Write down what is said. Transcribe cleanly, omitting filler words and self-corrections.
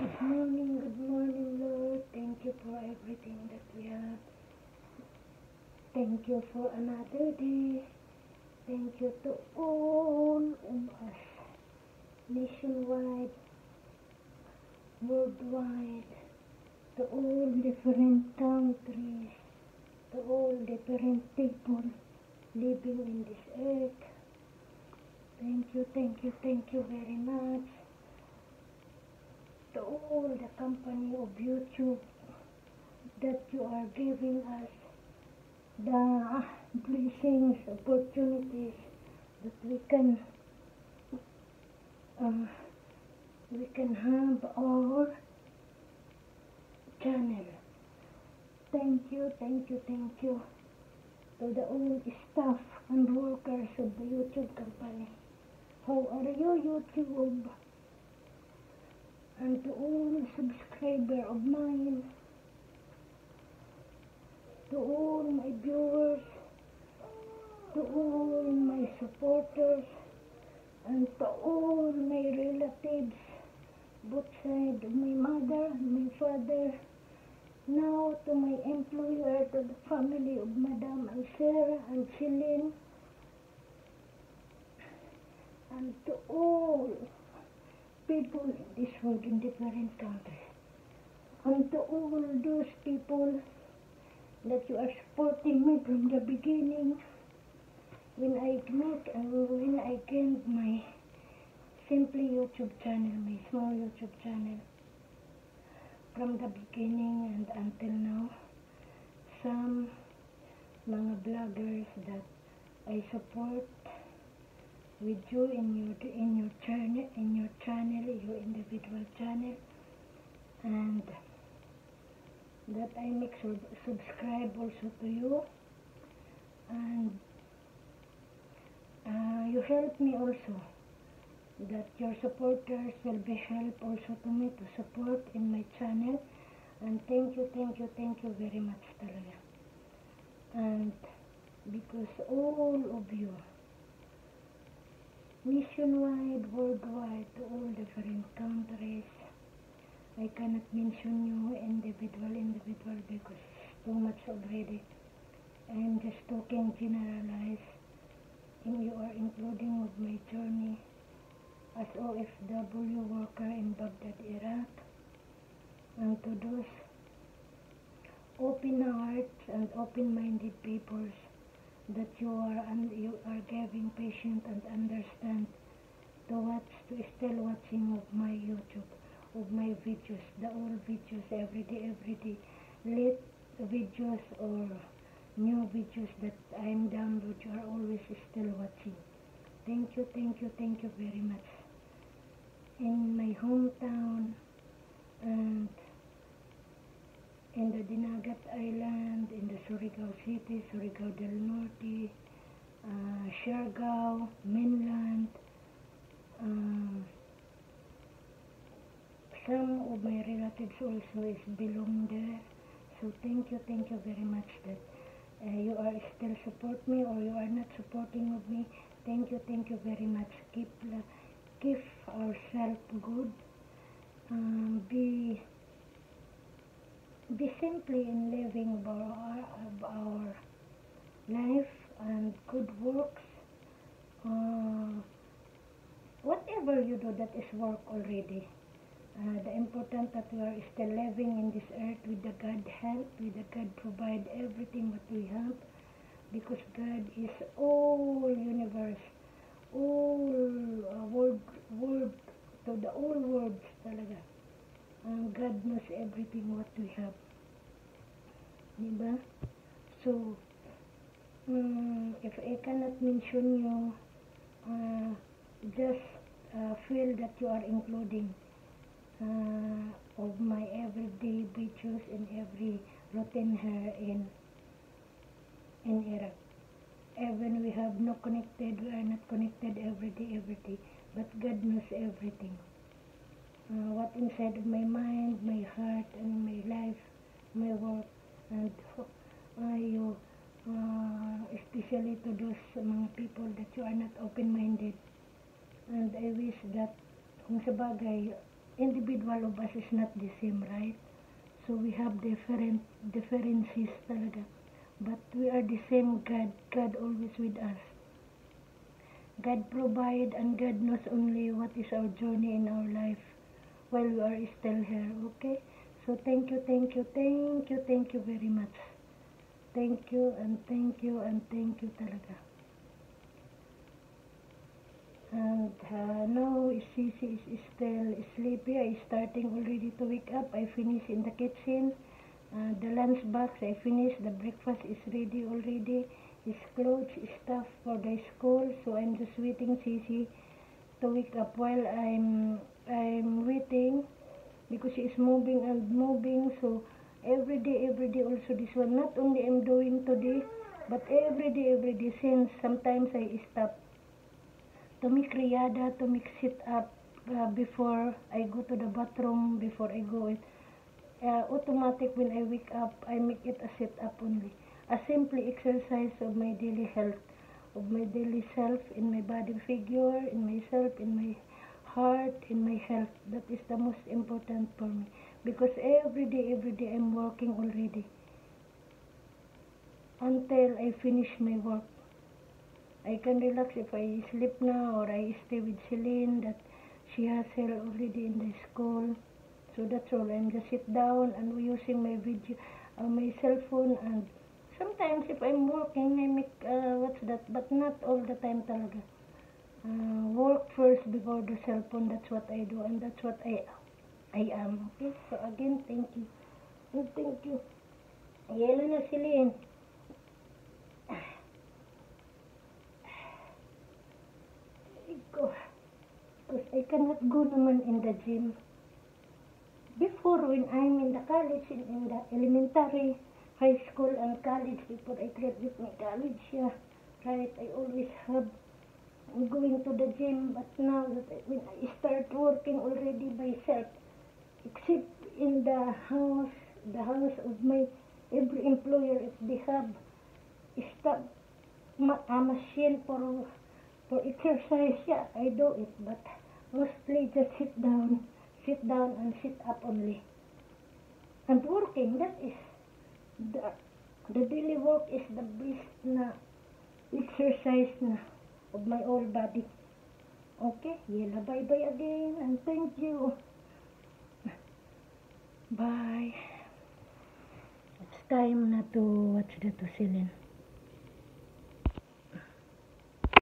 Good morning, Lord. Thank you for everything that we have. Thank you for another day. Thank you to all of us, nationwide, worldwide, to all different countries, to all different people living in this earth. Thank you very much. To all the company of YouTube that you are giving us the blessings, opportunities that we can have our channel. Thank you to the all staff and workers of the YouTube company. How are you, YouTube? And to all subscribers of mine, to all my viewers, to all my supporters, and to all my relatives, both sides of my mother, my father, now to my employer, to the family of Madam and Sarah and Celine, and to all people in this world in different countries, and to all those people that you are supporting me from the beginning when I met and when I gained my Simply YouTube channel, my small YouTube channel, from the beginning and until now. Some mga vloggers that I support with you in your channel, your individual channel, and that I make subscribe also to you, and you help me also, that your supporters will be help also to me to support in my channel, and thank you very much talaga. And because all of you, nationwide, worldwide, to all different countries, I cannot mention you individual because too much already. I am just talking generalized, and you are including of my journey as OFW worker in Baghdad, Iraq, and to those open hearts and open-minded peoples that you are giving patience and understand to still watching of my YouTube, of my videos, the old videos every day, late videos or new videos that I'm download, you are always still watching. Thank you very much. In my hometown and in the Dinagat Island, in the Surigao City, Surigao del Norte, Siargao, mainland, some of my relatives also is belong there. So thank you very much that you are still support me, or you are not supporting of me. Thank you very much. Keep ourselves good. Be simply in living of our life and good works. Whatever you do, that is work already. The important that we are still living in this earth with the God help, with the God provide everything that we have, because God is all universe, all world, to the all worlds talaga. God knows everything what we have, diba? So if I cannot mention you, just feel that you are including of my everyday videos in every routine here in Iraq. Even we have no connected, we are not connected every day, but God knows everything. What inside of my mind, my heart, and my life, my work, and you, especially to those mga people that you are not open-minded. And I wish that kung sa bagay, individual of us is not the same, right? So we have differences talaga. But we are the same God. God always with us. God provide and God knows only what is our journey in our life while we are still here, okay? So thank you very much. Thank you and thank you and thank you talaga. And now Sisi is still sleepy. I starting already to wake up. I finish in the kitchen. The lunch box I finished. The breakfast is ready already. His clothes, stuff for the school. So I'm just waiting Sisi to wake up. While I'm waiting because she is moving and moving. So every day also this one. Not only I'm doing today, but every day since sometimes I stop to make riyada, to make sit up before I go to the bathroom, before I go it. Automatic when I wake up, I make it a sit up only. A simple exercise of my daily health, of my daily self, in my body figure, in myself, in my heart, in my health. That is the most important for me. Because every day I'm working already. Until I finish my work. I can relax if I sleep now or I stay with Celine that she has her already in the school. So that's all. I'm just sit down and using my video, my cell phone, and sometimes if I'm working, I make what's that, but not all the time talaga. Work first before the cell phone. That's what I do, and that's what I am. Okay. So again, thank you. And thank you. Yelo na Celine. Because I cannot go naman in the gym. Before, when I'm in the college, in the elementary, high school, and college, before I graduate my college, yeah, right, I always have going to the gym. But now that when I start working already myself, except in the house of my every employer, if they have stop a machine for exercise, yeah, I do it, but mostly just sit down and sit up only. And working, that is the daily work is the best na exercise na of my whole body. Okay, yela, bye again, and thank you. Bye. It's time na to watch the to Celine.